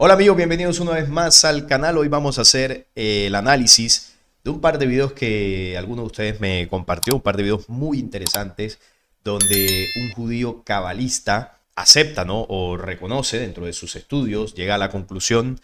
Hola amigos, bienvenidos una vez más al canal. Hoy vamos a hacer el análisis de un par de videos que alguno de ustedes me compartió, un par de videos muy interesantes donde un judío cabalista acepta, ¿no? O reconoce dentro de sus estudios, llega a la conclusión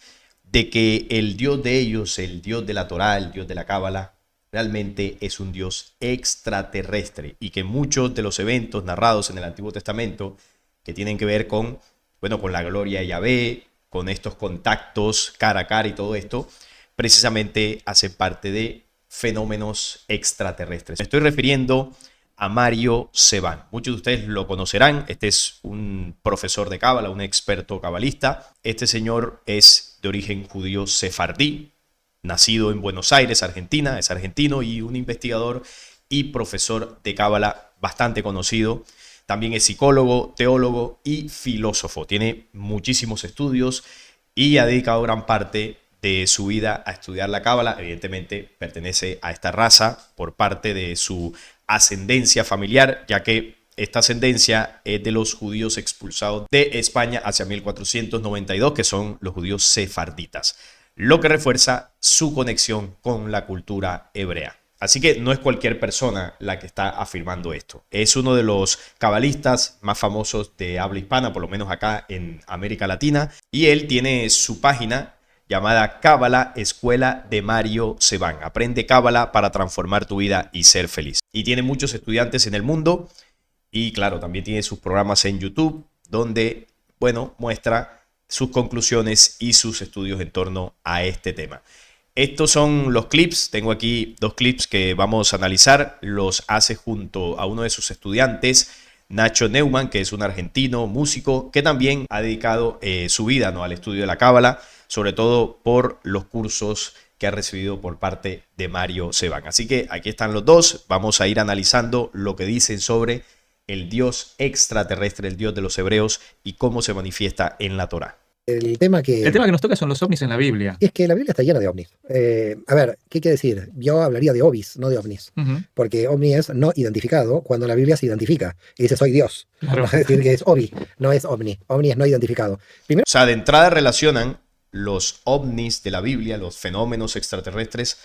de que el Dios de ellos, el Dios de la Torá, el Dios de la Cábala, realmente es un Dios extraterrestre y que muchos de los eventos narrados en el Antiguo Testamento que tienen que ver con, bueno, con la gloria de Yahvé, con estos contactos cara a cara y todo esto, precisamente hacen parte de fenómenos extraterrestres. Me estoy refiriendo a Mario Seban. Muchos de ustedes lo conocerán. Este es un profesor de cábala, un experto cabalista. Este señor es de origen judío sefardí, nacido en Buenos Aires, Argentina, es argentino y un investigador y profesor de cábala bastante conocido. También es psicólogo, teólogo y filósofo. Tiene muchísimos estudios y ha dedicado gran parte de su vida a estudiar la cábala. Evidentemente pertenece a esta raza por parte de su ascendencia familiar, ya que esta ascendencia es de los judíos expulsados de España hacia 1492, que son los judíos sefarditas, lo que refuerza su conexión con la cultura hebrea. Así que no es cualquier persona la que está afirmando esto. Es uno de los cabalistas más famosos de habla hispana, por lo menos acá en América Latina. Y él tiene su página llamada Cábala Escuela de Mario Seban. Aprende Cábala para transformar tu vida y ser feliz. Y tiene muchos estudiantes en el mundo. Y claro, también tiene sus programas en YouTube donde, bueno, muestra sus conclusiones y sus estudios en torno a este tema. Estos son los clips, tengo aquí dos clips que vamos a analizar, los hace junto a uno de sus estudiantes, Nacho Neumann, que es un argentino músico que también ha dedicado su vida, ¿no?, al estudio de la cábala, sobre todo por los cursos que ha recibido por parte de Mario Seban. Así que aquí están los dos, vamos a ir analizando lo que dicen sobre el Dios extraterrestre, el Dios de los hebreos y cómo se manifiesta en la Torá. El tema El tema que nos toca son los ovnis en la Biblia. es que la Biblia está llena de ovnis. A ver, ¿qué quiere decir? Yo hablaría de ovis, no de ovnis. Porque ovni es no identificado cuando la Biblia se identifica. Y dice, soy Dios. Claro. Es decir, que es ovi, no es ovni. Ovni es no identificado. Primero, O sea, de entrada relacionan los ovnis de la Biblia, los fenómenos extraterrestres,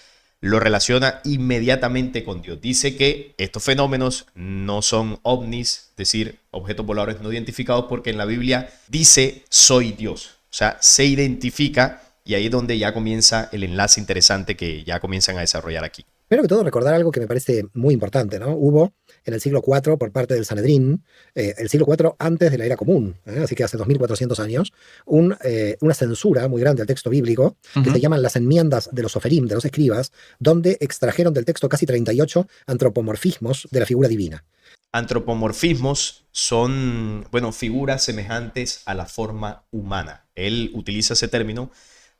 lo relaciona inmediatamente con Dios. Dice que estos fenómenos no son ovnis, es decir, objetos voladores no identificados, porque en la Biblia dice soy Dios. O sea, se identifica y ahí es donde ya comienza el enlace interesante que ya comienzan a desarrollar aquí. primero que todo, recordar algo que me parece muy importante, ¿no? Hubo en el siglo IV, por parte del Sanedrín, el siglo IV antes de la era común, así que hace 2400 años, una censura muy grande al texto bíblico, que se llaman las enmiendas de los oferim, de los escribas, donde extrajeron del texto casi 38 antropomorfismos de la figura divina. Antropomorfismos son, bueno, figuras semejantes a la forma humana. Él utiliza ese término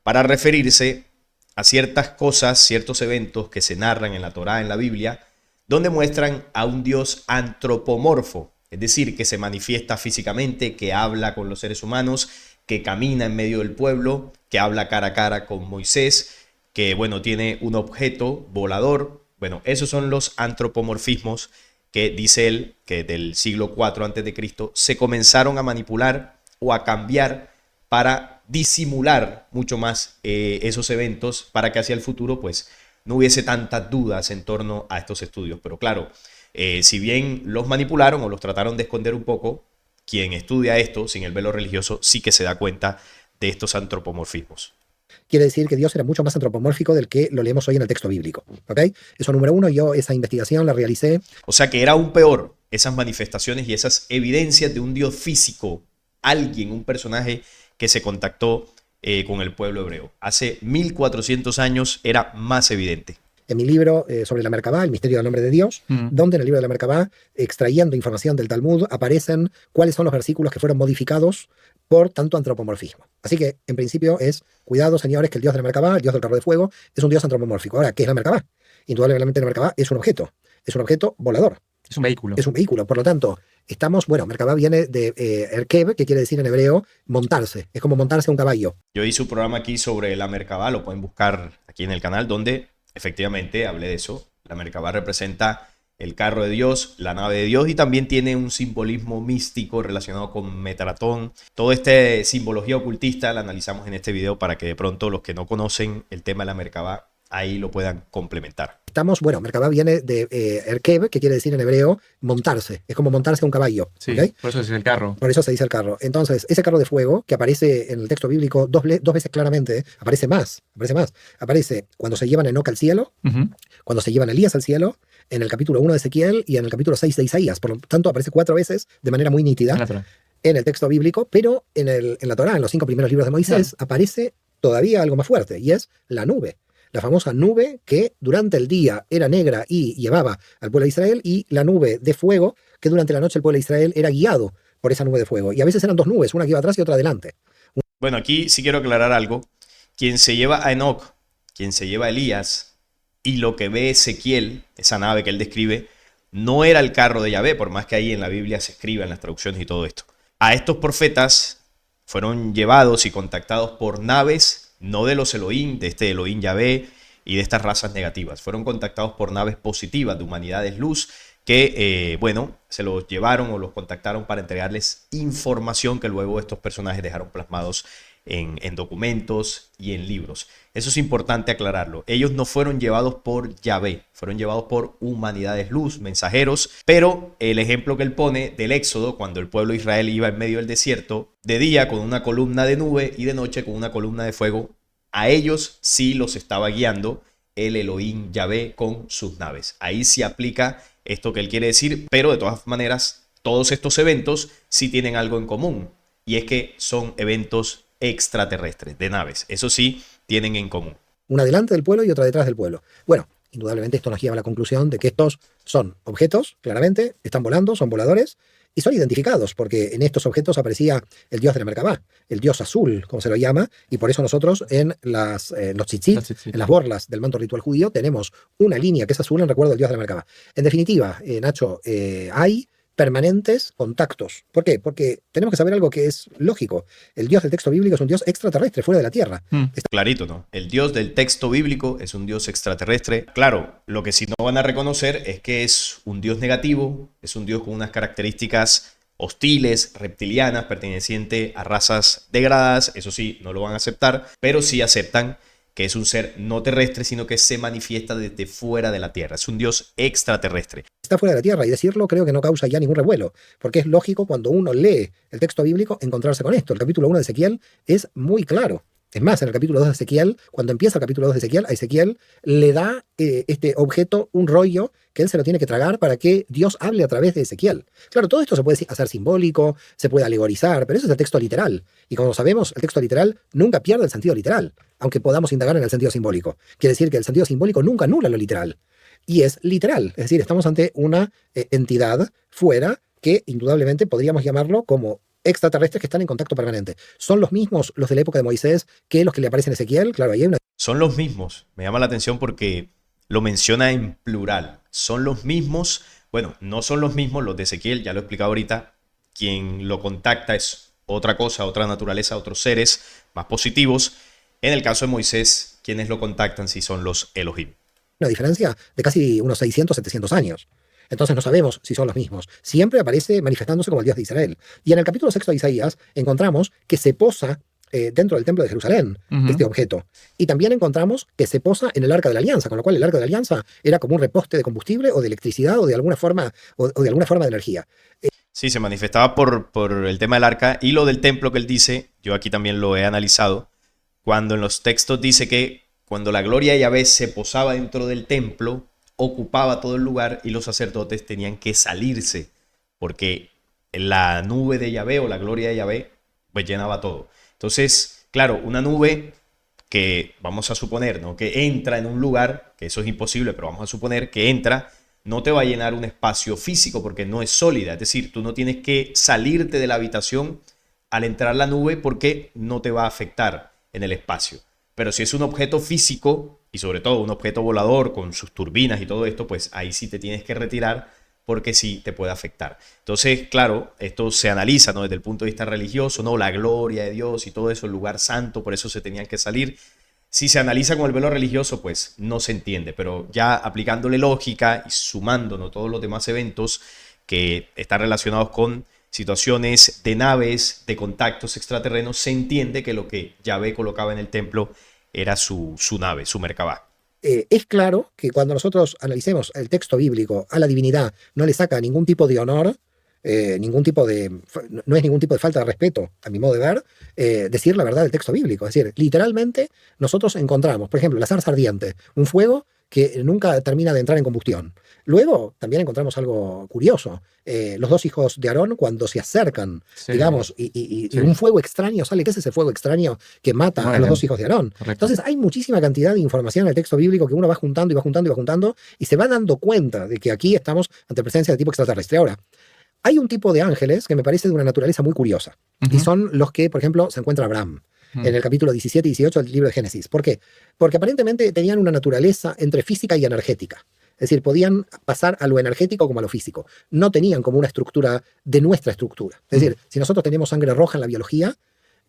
para referirse a ciertas cosas, ciertos eventos que se narran en la Torá, en la Biblia, donde muestran a un Dios antropomorfo, es decir, que se manifiesta físicamente, que habla con los seres humanos, que camina en medio del pueblo, que habla cara a cara con Moisés, que, bueno, tiene un objeto volador. Bueno, esos son los antropomorfismos que dice él que del siglo IV a.C. se comenzaron a manipular o a cambiar para disimular mucho más esos eventos, para que hacia el futuro pues no hubiese tantas dudas en torno a estos estudios. Pero claro, si bien los manipularon o los trataron de esconder un poco, quien estudia esto sin el velo religioso sí que se da cuenta de estos antropomorfismos. Quiere decir que Dios era mucho más antropomórfico del que lo leemos hoy en el texto bíblico. ¿Ok? Eso número uno, yo esa investigación la realicé. O sea que era aún peor esas manifestaciones y esas evidencias de un Dios físico, alguien, un personaje que se contactó con el pueblo hebreo. Hace 1400 años era más evidente. En mi libro sobre la Merkabá, El misterio del nombre de Dios, donde en el libro de la Merkabá, extrayendo información del Talmud, aparecen cuáles son los versículos que fueron modificados por tanto antropomorfismo. Así que, en principio, es, cuidado, señores, que el Dios de la Merkabá, el Dios del carro de fuego, es un Dios antropomórfico. Ahora, ¿qué es la Merkabá? Indudablemente la Merkabá es un objeto volador. Es un vehículo. Es un vehículo, por lo tanto, Merkabá viene de Erkev, que quiere decir en hebreo montarse, es como montarse a un caballo. Yo hice un programa aquí sobre la Merkabá, lo pueden buscar aquí en el canal, donde efectivamente hablé de eso. La Merkabá representa el carro de Dios, la nave de Dios, y también tiene un simbolismo místico relacionado con Metatron. Toda esta simbología ocultista la analizamos en este video para que de pronto los que no conocen el tema de la Merkabah ahí lo puedan complementar. Bueno, Merkabah viene de Erkev, que quiere decir en hebreo montarse. Es como montarse a un caballo. Sí, ¿Okay? por eso es el carro. Por eso se dice el carro. Entonces, ese carro de fuego, que aparece en el texto bíblico dos veces claramente, aparece más. Aparece cuando se llevan a Enoc al cielo, cuando se llevan a Elías al cielo, en el capítulo 1 de Ezequiel y en el capítulo 6 de Isaías. Por lo tanto, aparece 4 veces de manera muy nítida en el texto bíblico, pero en la Torá, en los 5 primeros libros de Moisés, aparece todavía algo más fuerte, y es la nube. La famosa nube que durante el día era negra y llevaba al pueblo de Israel, y la nube de fuego que durante la noche el pueblo de Israel era guiado por esa nube de fuego. Y a veces eran 2 nubes, una que iba atrás y otra adelante. Bueno, aquí sí quiero aclarar algo. Quien se lleva a Enoc, quien se lleva a Elías, y lo que ve Ezequiel, esa nave que él describe, no era el carro de Yahvé, por más que ahí en la Biblia se escriba, en las traducciones y todo esto. A estos profetas fueron llevados y contactados por naves, no de los Elohim, de este Elohim Yahvé y de estas razas negativas. Fueron contactados por naves positivas de humanidades luz que, se los llevaron o los contactaron para entregarles información que luego estos personajes dejaron plasmados en documentos y en libros. Eso es importante aclararlo. Ellos no fueron llevados por Yahvé, fueron llevados por humanidades luz, mensajeros, pero el ejemplo que él pone del Éxodo, cuando el pueblo de Israel iba en medio del desierto, de día con una columna de nube y de noche con una columna de fuego, a ellos sí los estaba guiando el Elohim Yahvé con sus naves. Ahí sí aplica esto que él quiere decir, pero de todas maneras, todos estos eventos sí tienen algo en común, y es que son eventos extraterrestres, de naves. Eso sí tienen en común. Una delante del pueblo y otra detrás del pueblo. Bueno, indudablemente esto nos lleva a la conclusión de que estos son objetos, claramente, están volando, son voladores, y son identificados, porque en estos objetos aparecía el dios de la Merkabah, el dios azul, como se lo llama, y por eso nosotros en los tzitzit, en las borlas del manto ritual judío, tenemos una línea que es azul en recuerdo del dios de la Merkabah. En definitiva, Nacho, hay permanentes contactos. ¿Por qué? Porque tenemos que saber algo que es lógico. El Dios del texto bíblico es un Dios extraterrestre, fuera de la Tierra. Clarito, ¿no? El Dios del texto bíblico es un Dios extraterrestre. Claro, lo que sí no van a reconocer es que es un Dios negativo, es un Dios con unas características hostiles, reptilianas, perteneciente a razas degradadas. Eso sí, no lo van a aceptar, pero sí aceptan que es un ser no terrestre, sino que se manifiesta desde fuera de la Tierra. Es un Dios extraterrestre. Está fuera de la Tierra, y decirlo creo que no causa ya ningún revuelo, porque es lógico cuando uno lee el texto bíblico encontrarse con esto. El capítulo 1 de Ezequiel es muy claro. Es más, en el capítulo 2 de Ezequiel, cuando empieza el capítulo 2 de Ezequiel, a Ezequiel le da este objeto un rollo que él se lo tiene que tragar para que Dios hable a través de Ezequiel. Claro, todo esto se puede hacer simbólico, se puede alegorizar, pero eso es el texto literal. Y como sabemos, el texto literal nunca pierde el sentido literal, aunque podamos indagar en el sentido simbólico. Quiere decir que el sentido simbólico nunca anula lo literal. Y es literal, es decir, estamos ante una entidad fuera que indudablemente podríamos llamarlo como extraterrestres que están en contacto permanente. ¿Son los mismos los de la época de Moisés que los que le aparecen a Ezequiel? Claro, ahí hay una... Son los mismos. Me llama la atención porque lo menciona en plural. Son los mismos. Bueno, no son los mismos los de Ezequiel, ya lo he explicado ahorita. Quien lo contacta es otra cosa, otra naturaleza, otros seres más positivos. En el caso de Moisés, quienes lo contactan sí son los Elohim. Una diferencia de casi unos 600, 700 años. Entonces no sabemos si son los mismos. Siempre aparece manifestándose como el Dios de Israel. Y en el capítulo 6 de Isaías encontramos que se posa dentro del templo de Jerusalén, este objeto. Y también encontramos que se posa en el Arca de la Alianza, con lo cual el Arca de la Alianza era como un reposte de combustible o de electricidad o de alguna forma, o de alguna forma de energía. Sí, se manifestaba por el tema del arca, y lo del templo que él dice, yo aquí también lo he analizado, cuando en los textos dice que cuando la gloria de Yahvé se posaba dentro del templo, ocupaba todo el lugar y los sacerdotes tenían que salirse, porque la nube de Yahvé o la gloria de Yahvé pues llenaba todo. Entonces, claro, una nube que vamos a suponer, ¿no?, que entra en un lugar, que eso es imposible, pero vamos a suponer que entra, no te va a llenar un espacio físico porque no es sólida. Es decir, tú no tienes que salirte de la habitación al entrar la nube porque no te va a afectar en el espacio. Pero si es un objeto físico y sobre todo un objeto volador con sus turbinas y todo esto, pues ahí sí te tienes que retirar porque sí te puede afectar. Entonces, claro, esto se analiza, ¿no?, desde el punto de vista religioso, ¿no?, la gloria de Dios y todo eso, el lugar santo, por eso se tenían que salir. Si se analiza con el velo religioso, pues no se entiende, pero ya aplicándole lógica y sumándonos todos los demás eventos que están relacionados con situaciones de naves, de contactos extraterrenos, se entiende que lo que Yahvé colocaba en el templo era su nave, su Merkabah. Es claro que cuando nosotros analicemos el texto bíblico a la divinidad, no le saca ningún tipo de honor, no es ningún tipo de falta de respeto, a mi modo de ver, decir la verdad del texto bíblico. Es decir, literalmente nosotros encontramos, por ejemplo, la zarza ardiente, un fuego que nunca termina de entrar en combustión. Luego también encontramos algo curioso. Los dos hijos de Aarón, cuando se acercan, Sí. digamos, y un fuego extraño sale. ¿Qué es ese fuego extraño que mata a Mueren. los dos hijos de Aarón? Correcto. Entonces hay muchísima cantidad de información en el texto bíblico que uno va juntando y va juntando y va juntando y se va dando cuenta de que aquí estamos ante presencia de tipo extraterrestre. Ahora, hay un tipo de ángeles que me parece de una naturaleza muy curiosa. Ujú. Y son los que, por ejemplo, se encuentra Abraham en el capítulo 17 y 18 del libro de Génesis. ¿Por qué? Porque aparentemente tenían una naturaleza entre física y energética. Es decir, podían pasar a lo energético como a lo físico. No tenían como una estructura de nuestra estructura. Es decir, si nosotros tenemos sangre roja en la biología,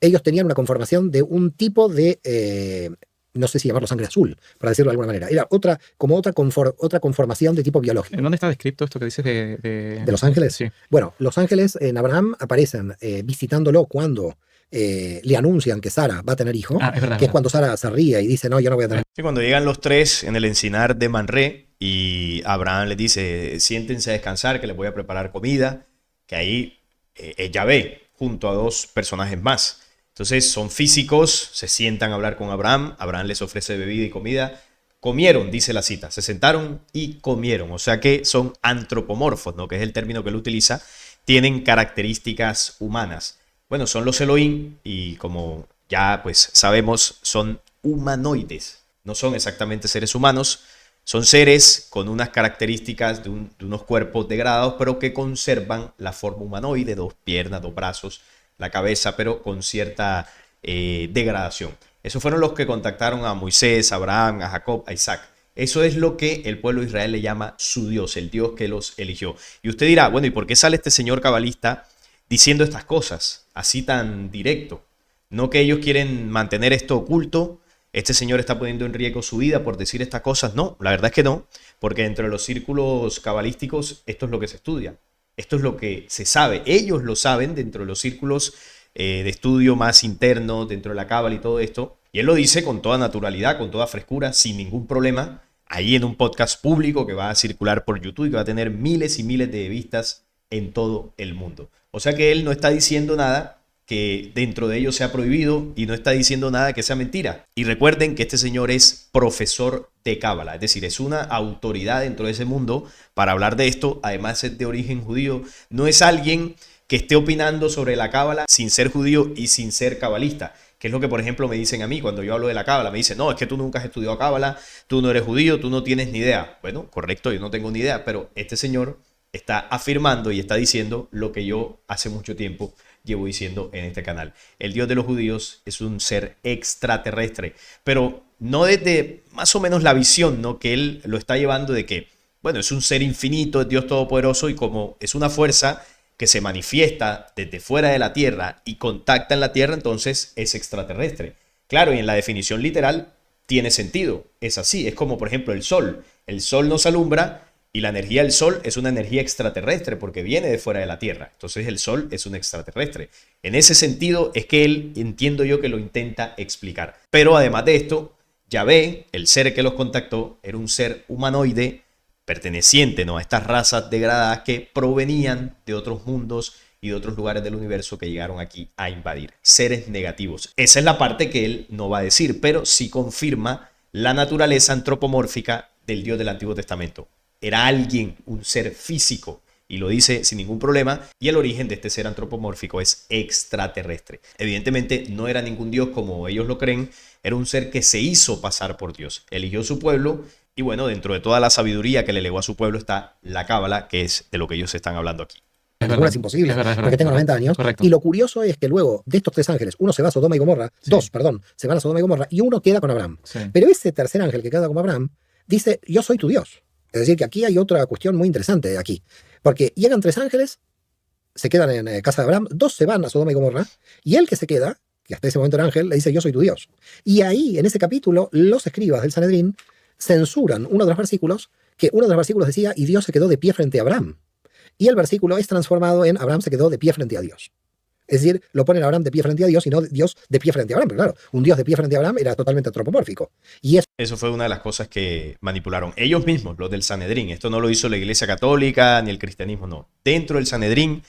ellos tenían una conformación de un tipo de, no sé si llamarlo sangre azul, para decirlo de alguna manera. Era otra conformación de tipo biológico. ¿En dónde está descrito esto que dices de ¿De los ángeles? Sí. Bueno, los ángeles en Abraham aparecen visitándolo cuando le anuncian que Sara va a tener hijo, Ah, es verdad, que es verdad. cuando Sara se ríe y dice, no, yo no voy a tener. Sí, cuando llegan los tres en el encinar de Manré y Abraham les dice, siéntense a descansar, que les voy a preparar comida, que ahí es Yahvé junto a dos personajes más. Entonces son físicos, se sientan a hablar con Abraham, Abraham les ofrece bebida y comida, comieron, dice la cita, se sentaron y comieron, o sea que son antropomorfos, ¿no? Que es el término que él utiliza, tienen características humanas. Bueno, son los Elohim y como ya pues sabemos, son humanoides, no son exactamente seres humanos, son seres con unas características de unos cuerpos degradados, pero que conservan la forma humanoide, dos piernas, dos brazos, la cabeza, pero con cierta degradación. Esos fueron los que contactaron a Moisés, a Abraham, a Jacob, a Isaac. Eso es lo que el pueblo de Israel le llama su Dios, el Dios que los eligió. Y usted dirá, bueno, ¿y por qué sale este señor cabalista diciendo estas cosas así tan directo? No que ellos quieren mantener esto oculto, este señor está poniendo en riesgo su vida por decir estas cosas. No, la verdad es que no, porque dentro de los círculos cabalísticos esto es lo que se estudia, esto es lo que se sabe, ellos lo saben dentro de los círculos de estudio más internos, dentro de la cábala y todo esto, y él lo dice con toda naturalidad, con toda frescura, sin ningún problema, ahí en un podcast público que va a circular por YouTube y que va a tener miles y miles de vistas en todo el mundo. O sea que él no está diciendo nada que dentro de ellos sea prohibido y no está diciendo nada que sea mentira. Y recuerden que este señor es profesor de cábala, es decir, es una autoridad dentro de ese mundo para hablar de esto, además es de origen judío, no es alguien que esté opinando sobre la cábala sin ser judío y sin ser cabalista, que es lo que por ejemplo me dicen a mí cuando yo hablo de la cábala, me dicen, no, es que tú nunca has estudiado cábala, tú no eres judío, tú no tienes ni idea. Bueno, correcto, yo no tengo ni idea, pero este señor está afirmando y está diciendo lo que yo hace mucho tiempo llevo diciendo en este canal. El Dios de los judíos es un ser extraterrestre, pero no desde más o menos la visión, ¿no?, que él lo está llevando de que, bueno, es un ser infinito, es Dios todopoderoso y como es una fuerza que se manifiesta desde fuera de la Tierra y contacta en la Tierra, entonces es extraterrestre. Claro, y en la definición literal tiene sentido, es así, es como por ejemplo el sol nos alumbra y la energía del sol es una energía extraterrestre porque viene de fuera de la Tierra, entonces el sol es un extraterrestre. En ese sentido es que él, entiendo yo, que lo intenta explicar. Pero además de esto, Yahvé, el ser que los contactó, era un ser humanoide perteneciente, ¿no?, a estas razas degradadas que provenían de otros mundos y de otros lugares del universo que llegaron aquí a invadir. Seres negativos. Esa es la parte que él no va a decir, pero sí confirma la naturaleza antropomórfica del Dios del Antiguo Testamento. Era alguien, un ser físico, y lo dice sin ningún problema, y el origen de este ser antropomórfico es extraterrestre. Evidentemente no era ningún Dios como ellos lo creen, era un ser que se hizo pasar por Dios, eligió su pueblo, y bueno, dentro de toda la sabiduría que le legó a su pueblo está la cábala, que es de lo que ellos están hablando aquí. Es imposible, porque tengo 90 años. Correcto. Y lo curioso es que luego de estos tres ángeles, uno se va a Sodoma y Gomorra, Sí. dos, perdón, se van a Sodoma y Gomorra, y uno queda con Abraham. Sí. Pero ese tercer ángel que queda con Abraham dice, yo soy tu Dios. Es decir, que aquí hay otra cuestión muy interesante aquí. Porque llegan tres ángeles, se quedan en casa de Abraham, dos se van a Sodoma y Gomorra, y el que se queda, que hasta ese momento era ángel, le dice yo soy tu Dios. Y ahí, en ese capítulo, los escribas del Sanedrín censuran uno de los versículos, que uno de los versículos decía, y Dios se quedó de pie frente a Abraham. Y el versículo es transformado en Abraham se quedó de pie frente a Dios. Es decir, lo ponen a Abraham de pie frente a Dios y no Dios de pie frente a Abraham. Pero claro, un Dios de pie frente a Abraham era totalmente antropomórfico. Y eso fue una de las cosas que manipularon ellos mismos, los del Sanedrín. Esto no lo hizo la Iglesia Católica ni el cristianismo, no. Dentro del Sanedrín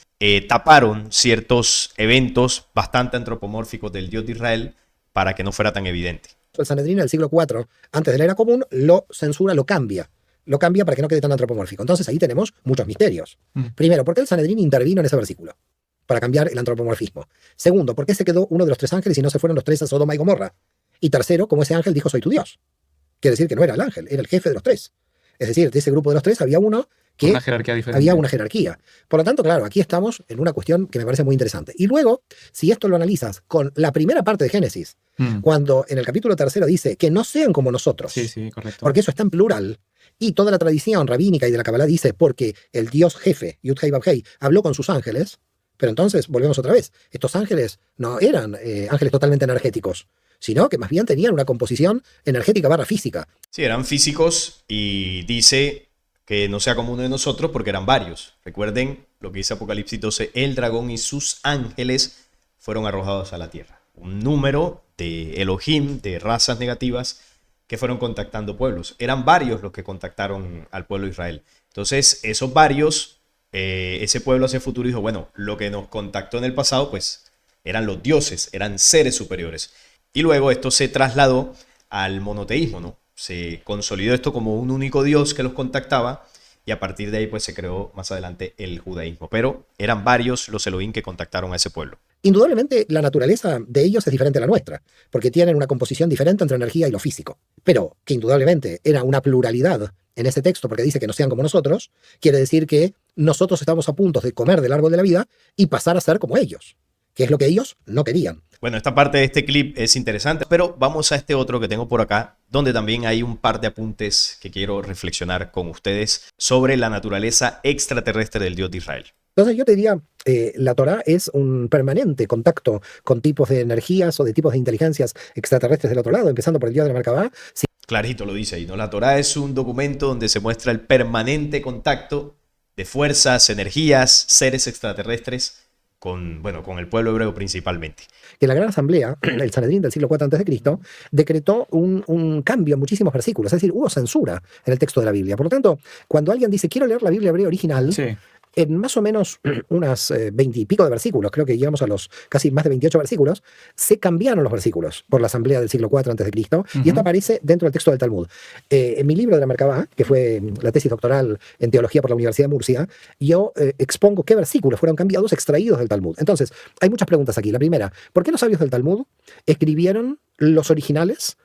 taparon ciertos eventos bastante antropomórficos del Dios de Israel para que no fuera tan evidente. El Sanedrín del siglo IV, antes de la era común, lo censura, lo cambia. Lo cambia para que no quede tan antropomórfico. Entonces ahí tenemos muchos misterios. Primero, ¿por qué el Sanedrín intervino en ese versículo? Para cambiar el antropomorfismo. Segundo, ¿por qué se quedó uno de los tres ángeles y no se fueron los tres a Sodoma y Gomorra? Y tercero, como ese ángel dijo soy tu Dios. Quiere decir que no era el ángel, era el jefe de los tres. Es decir, de ese grupo de los tres había uno que una jerarquía diferente. Había una jerarquía. Por lo tanto, claro, aquí estamos en una cuestión que me parece muy interesante. Y luego, si esto lo analizas con la primera parte de Génesis, cuando en el capítulo 3 dice que no sean como nosotros, sí, correcto. Porque eso está en plural, y toda la tradición rabínica y de la Kabbalah dice porque el Dios jefe, Yud-Hei Vav-Hei, habló con sus ángeles. Pero entonces, volvemos otra vez, estos ángeles no eran ángeles totalmente energéticos, sino que más bien tenían una composición energética / física. Sí, eran físicos y dice que no sea como uno de nosotros porque eran varios. Recuerden lo que dice Apocalipsis 12, el dragón y sus ángeles fueron arrojados a la tierra. Un número de Elohim, de razas negativas, que fueron contactando pueblos. Eran varios los que contactaron al pueblo de Israel. Entonces, esos varios... ese pueblo hacia el futuro dijo, bueno, lo que nos contactó en el pasado, pues eran los dioses, eran seres superiores. Y luego esto se trasladó al monoteísmo, ¿no? Se consolidó esto como un único dios que los contactaba y a partir de ahí pues se creó más adelante el judaísmo. Pero eran varios los Elohim que contactaron a ese pueblo. Indudablemente la naturaleza de ellos es diferente a la nuestra, porque tienen una composición diferente entre energía y lo físico. Pero que indudablemente era una pluralidad en ese texto, porque dice que no sean como nosotros, quiere decir que nosotros estamos a punto de comer del árbol de la vida y pasar a ser como ellos, que es lo que ellos no querían. Bueno, esta parte de este clip es interesante, pero vamos a este otro que tengo por acá, donde también hay un par de apuntes que quiero reflexionar con ustedes sobre la naturaleza extraterrestre del Dios de Israel. Entonces yo te diría, la Torá es un permanente contacto con tipos de energías o de tipos de inteligencias extraterrestres del otro lado, empezando por el Día de la Merkabah. Sí. Clarito lo dice ahí, ¿no? La Torá es un documento donde se muestra el permanente contacto de fuerzas, energías, seres extraterrestres con el pueblo hebreo principalmente. Que la Gran Asamblea, el Sanedrín del siglo IV a.C., decretó un cambio en muchísimos versículos, es decir, hubo censura en el texto de la Biblia. Por lo tanto, cuando alguien dice quiero leer la Biblia hebrea original, sí, en más o menos unas 20 y pico de versículos, creo que llegamos a los casi más de 28 versículos, se cambiaron los versículos por la Asamblea del siglo IV a.C., y esto aparece dentro del texto del Talmud. En mi libro de la Merkabah, que fue la tesis doctoral en teología por la Universidad de Murcia, yo expongo qué versículos fueron cambiados, extraídos del Talmud. Entonces, hay muchas preguntas aquí. La primera, ¿por qué los sabios del Talmud escribieron los originales?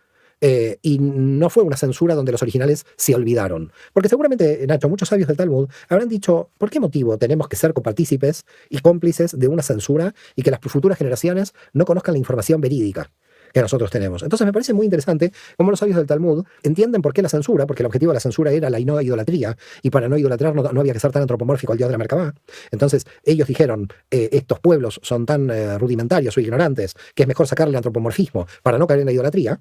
Y no fue una censura donde los originales se olvidaron. Porque seguramente, Nacho, muchos sabios del Talmud habrán dicho, ¿por qué motivo tenemos que ser copartícipes y cómplices de una censura y que las futuras generaciones no conozcan la información verídica que nosotros tenemos? Entonces me parece muy interesante cómo los sabios del Talmud entienden por qué la censura, porque el objetivo de la censura era la no idolatría, y para no idolatrar no había que ser tan antropomórfico al Dios de la Merkabah. Entonces ellos dijeron, estos pueblos son tan rudimentarios o ignorantes que es mejor sacarle el antropomorfismo para no caer en la idolatría.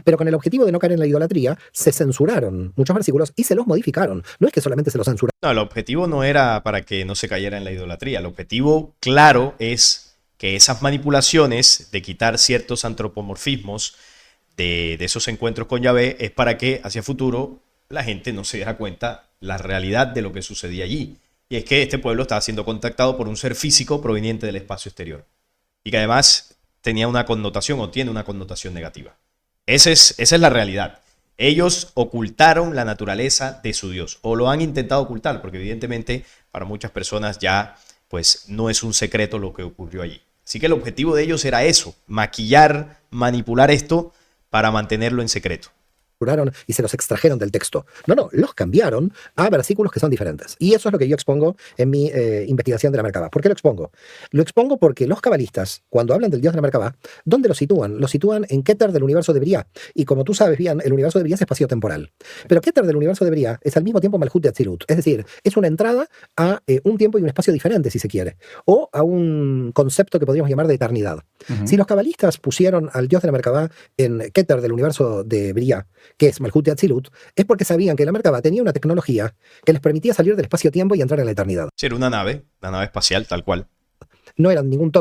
Pero con el objetivo de no caer en la idolatría, se censuraron muchos versículos y se los modificaron. No es que solamente se los censuraron. No, el objetivo no era para que no se cayera en la idolatría. El objetivo, claro, es que esas manipulaciones de quitar ciertos antropomorfismos de esos encuentros con Yahvé es para que hacia futuro la gente no se diera cuenta la realidad de lo que sucedía allí. Y es que este pueblo estaba siendo contactado por un ser físico proveniente del espacio exterior. Y que además tenía una connotación o tiene una connotación negativa. Esa es la realidad. Ellos ocultaron la naturaleza de su Dios, o lo han intentado ocultar, porque evidentemente para muchas personas ya pues no es un secreto lo que ocurrió allí. Así que el objetivo de ellos era eso, maquillar, manipular esto para mantenerlo en secreto. censuraron y se los extrajeron del texto. No, los cambiaron a versículos que son diferentes. Y eso es lo que yo expongo en mi investigación de la Merkabah. ¿Por qué lo expongo? Lo expongo porque los cabalistas, cuando hablan del Dios de la Merkabah, ¿dónde lo sitúan? Lo sitúan en Keter del universo de Briah. Y como tú sabes bien, el universo de Briah es espacio-temporal. Pero Keter del universo de Briah es al mismo tiempo Malhut de Atzilut. Es decir, es una entrada a un tiempo y un espacio diferente, si se quiere. O a un concepto que podríamos llamar de eternidad. Si los cabalistas pusieron al Dios de la Merkabah en Keter del universo de Briah, que es Malhut de Atzilut, es porque sabían que la Merkabah tenía una tecnología que les permitía salir del espacio-tiempo y entrar en la eternidad. Sí, era una nave espacial, tal cual. No eran ningunos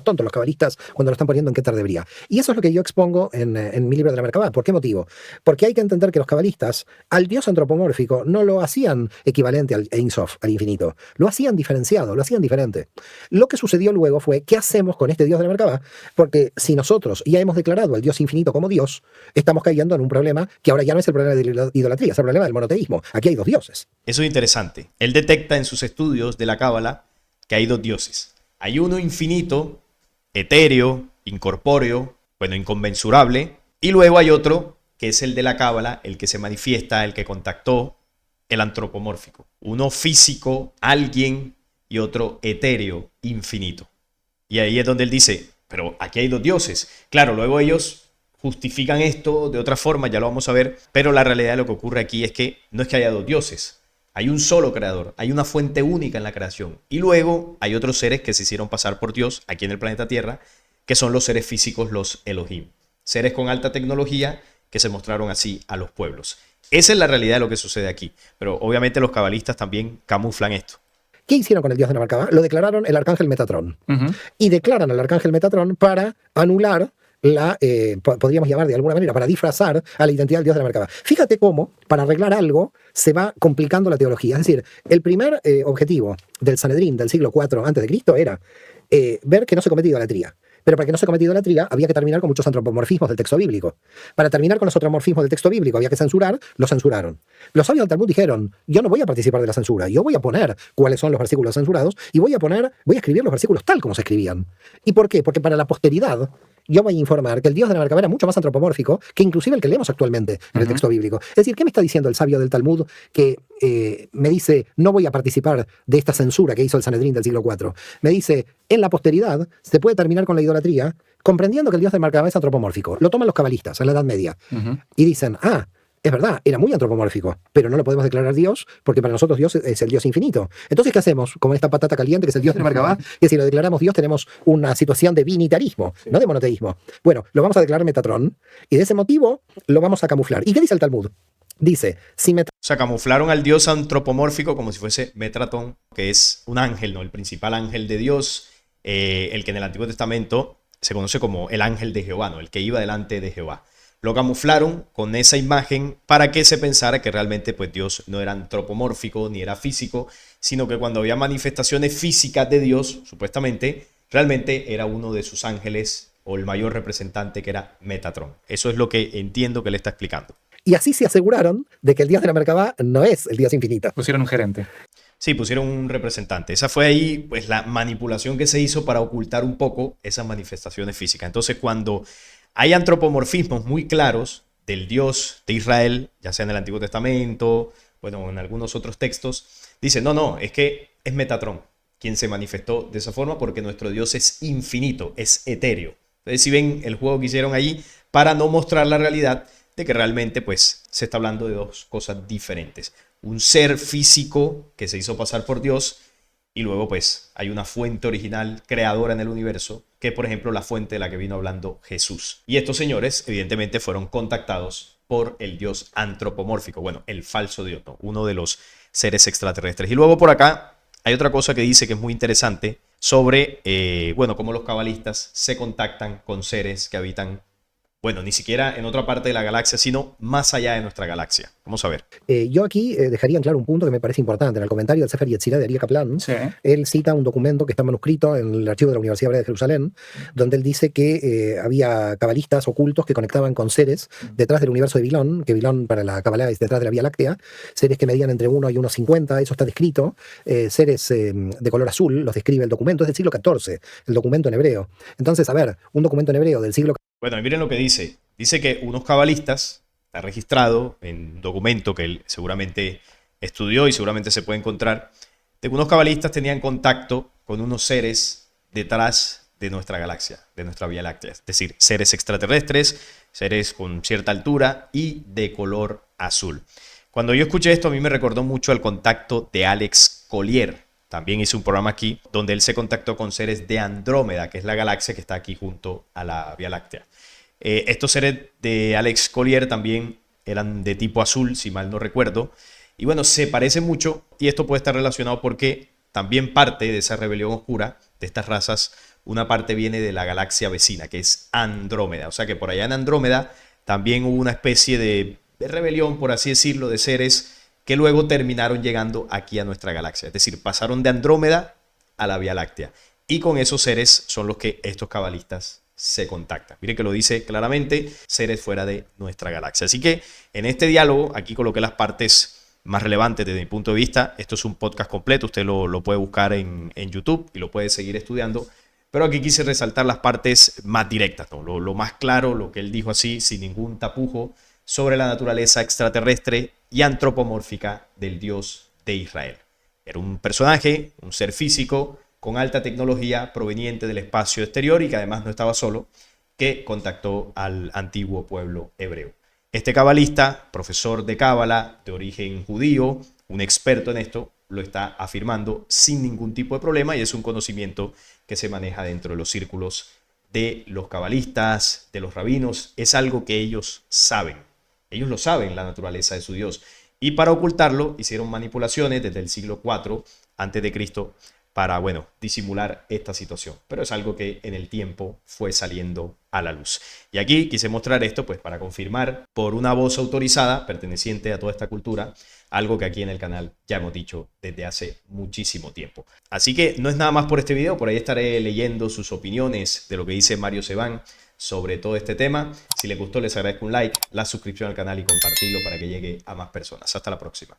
tontos los cabalistas cuando lo están poniendo en Keter de Briah. Y eso es lo que yo expongo en mi libro de la Merkabah. ¿Por qué motivo? Porque hay que entender que los cabalistas al Dios antropomórfico no lo hacían equivalente al Ein Sof, al infinito. Lo hacían diferenciado, lo hacían diferente. Lo que sucedió luego fue, ¿qué hacemos con este Dios de la Merkabah? Porque si nosotros ya hemos declarado al Dios infinito como Dios, estamos cayendo en un problema que ahora ya no es el problema de la idolatría, es el problema del monoteísmo. Aquí hay dos dioses. Eso es interesante. Él detecta en sus estudios de la Cábala que hay dos dioses. Hay uno infinito, etéreo, incorpóreo, bueno, inconmensurable, y luego hay otro que es el de la Cábala, el que se manifiesta, el que contactó, el antropomórfico. Uno físico, alguien, y otro etéreo, infinito. Y ahí es donde él dice, pero aquí hay dos dioses. Claro, luego ellos justifican esto de otra forma, ya lo vamos a ver, pero la realidad de lo que ocurre aquí es que no es que haya dos dioses. Hay un solo creador, hay una fuente única en la creación. Y luego hay otros seres que se hicieron pasar por Dios aquí en el planeta Tierra, que son los seres físicos, los Elohim. Seres con alta tecnología que se mostraron así a los pueblos. Esa es la realidad de lo que sucede aquí. Pero obviamente los cabalistas también camuflan esto. ¿Qué hicieron con el Dios de la Merkabah? Lo declararon el arcángel Metatron. Y declaran al arcángel Metatron para anular podríamos llamar de alguna manera, para disfrazar a la identidad del Dios de la Merkabah. Fíjate cómo, para arreglar algo, se va complicando la teología. Es decir, el primer objetivo del Sanedrín del siglo IV a.C. era ver que no se cometía idolatría. Pero para que no se cometiera idolatría había que terminar con muchos antropomorfismos del texto bíblico. Para terminar con los antropomorfismos del texto bíblico había que censurar, lo censuraron. Los sabios del Talmud dijeron, yo no voy a participar de la censura, yo voy a poner cuáles son los versículos censurados y voy a escribir los versículos tal como se escribían. ¿Y por qué? Porque para la posteridad yo voy a informar que el Dios de la Merkabah era mucho más antropomórfico que inclusive el que leemos actualmente en el texto bíblico. Es decir, ¿qué me está diciendo el sabio del Talmud que me dice, no voy a participar de esta censura que hizo el Sanedrín del siglo IV? Me dice, en la posteridad se puede terminar con la idolatría comprendiendo que el Dios de la Merkabah es antropomórfico. Lo toman los cabalistas en la Edad Media y dicen, es verdad, era muy antropomórfico, pero no lo podemos declarar Dios porque para nosotros Dios es el Dios infinito. Entonces, ¿qué hacemos con esta patata caliente que es el Dios de la Merkabah? Que si lo declaramos Dios tenemos una situación de binitarismo, no de monoteísmo. Bueno, lo vamos a declarar Metatron y de ese motivo lo vamos a camuflar. ¿Y qué dice el Talmud? Dice, si O sea, camuflaron al Dios antropomórfico como si fuese Metratón, que es un ángel, ¿no? El principal ángel de Dios, el que en el Antiguo Testamento se conoce como el ángel de Jehová, ¿no? El que iba delante de Jehová. Lo camuflaron con esa imagen para que se pensara que realmente pues, Dios no era antropomórfico ni era físico, sino que cuando había manifestaciones físicas de Dios, supuestamente, realmente era uno de sus ángeles o el mayor representante que era Metatron. Eso es lo que entiendo que le está explicando. Y así se aseguraron de que el Dios de la Merkabah no es el Dios infinito. Pusieron un gerente. Sí, pusieron un representante. Esa fue ahí pues, la manipulación que se hizo para ocultar un poco esas manifestaciones físicas. Entonces, cuando hay antropomorfismos muy claros del Dios de Israel, ya sea en el Antiguo Testamento, bueno, en algunos otros textos, dicen, no, es que es Metatron quien se manifestó de esa forma porque nuestro Dios es infinito, es etéreo. Entonces, si ven el juego que hicieron allí para no mostrar la realidad de que realmente pues, se está hablando de dos cosas diferentes. Un ser físico que se hizo pasar por Dios y luego pues hay una fuente original creadora en el universo que es por ejemplo la fuente de la que vino hablando Jesús. Y estos señores evidentemente fueron contactados por el Dios antropomórfico, bueno, el falso Dios, ¿no? Uno de los seres extraterrestres. Y luego por acá hay otra cosa que dice que es muy interesante sobre, cómo los cabalistas se contactan con seres que habitan, bueno, ni siquiera en otra parte de la galaxia, sino más allá de nuestra galaxia. Vamos a ver. Yo aquí dejaría en claro un punto que me parece importante. En el comentario del Sefer Yetzirah de Arieh Kaplan, él cita un documento que está manuscrito en el archivo de la Universidad Hebrea de Jerusalén, donde él dice que había cabalistas ocultos que conectaban con seres detrás del universo de Vilón, que Vilón para la Kabbalah es detrás de la Vía Láctea, seres que medían entre 1 y 1,50, eso está descrito, seres de color azul, los describe el documento, es del siglo XIV, el documento en hebreo. Entonces, a ver, un documento en hebreo del siglo Bueno, y miren lo que dice. Dice que unos cabalistas está registrado en un documento que él seguramente estudió y seguramente se puede encontrar, de que unos cabalistas tenían contacto con unos seres detrás de nuestra galaxia, de nuestra Vía Láctea. Es decir, seres extraterrestres, seres con cierta altura y de color azul. Cuando yo escuché esto, a mí me recordó mucho al contacto de Alex Collier. También hice un programa aquí donde él se contactó con seres de Andrómeda, que es la galaxia que está aquí junto a la Vía Láctea. Estos seres de Alex Collier también eran de tipo azul, si mal no recuerdo. Y bueno, se parece mucho y esto puede estar relacionado porque también parte de esa rebelión oscura de estas razas, una parte viene de la galaxia vecina, que es Andrómeda. O sea que por allá en Andrómeda también hubo una especie de rebelión, por así decirlo, de seres que luego terminaron llegando aquí a nuestra galaxia. Es decir, pasaron de Andrómeda a la Vía Láctea. Y con esos seres son los que estos cabalistas se contactan. Miren que lo dice claramente, seres fuera de nuestra galaxia. Así que en este diálogo, aquí coloqué las partes más relevantes desde mi punto de vista. Esto es un podcast completo, usted lo puede buscar en YouTube y lo puede seguir estudiando. Pero aquí quise resaltar las partes más directas, ¿no? Lo más claro, lo que él dijo así, sin ningún tapujo, sobre la naturaleza extraterrestre y antropomórfica del Dios de Israel. Era un personaje, un ser físico, con alta tecnología proveniente del espacio exterior y que además no estaba solo, que contactó al antiguo pueblo hebreo. Este cabalista, profesor de cábala, de origen judío, un experto en esto, lo está afirmando sin ningún tipo de problema y es un conocimiento que se maneja dentro de los círculos de los cabalistas, de los rabinos. Es algo que ellos saben. Ellos lo saben, la naturaleza de su Dios. Y para ocultarlo, hicieron manipulaciones desde el siglo IV a.C. para, bueno, disimular esta situación. Pero es algo que en el tiempo fue saliendo a la luz. Y aquí quise mostrar esto, pues, para confirmar por una voz autorizada, perteneciente a toda esta cultura, algo que aquí en el canal ya hemos dicho desde hace muchísimo tiempo. Así que no es nada más por este video, por ahí estaré leyendo sus opiniones de lo que dice Mario Sebán sobre todo este tema. Si les gustó, les agradezco un like, la suscripción al canal y compartirlo para que llegue a más personas. Hasta la próxima.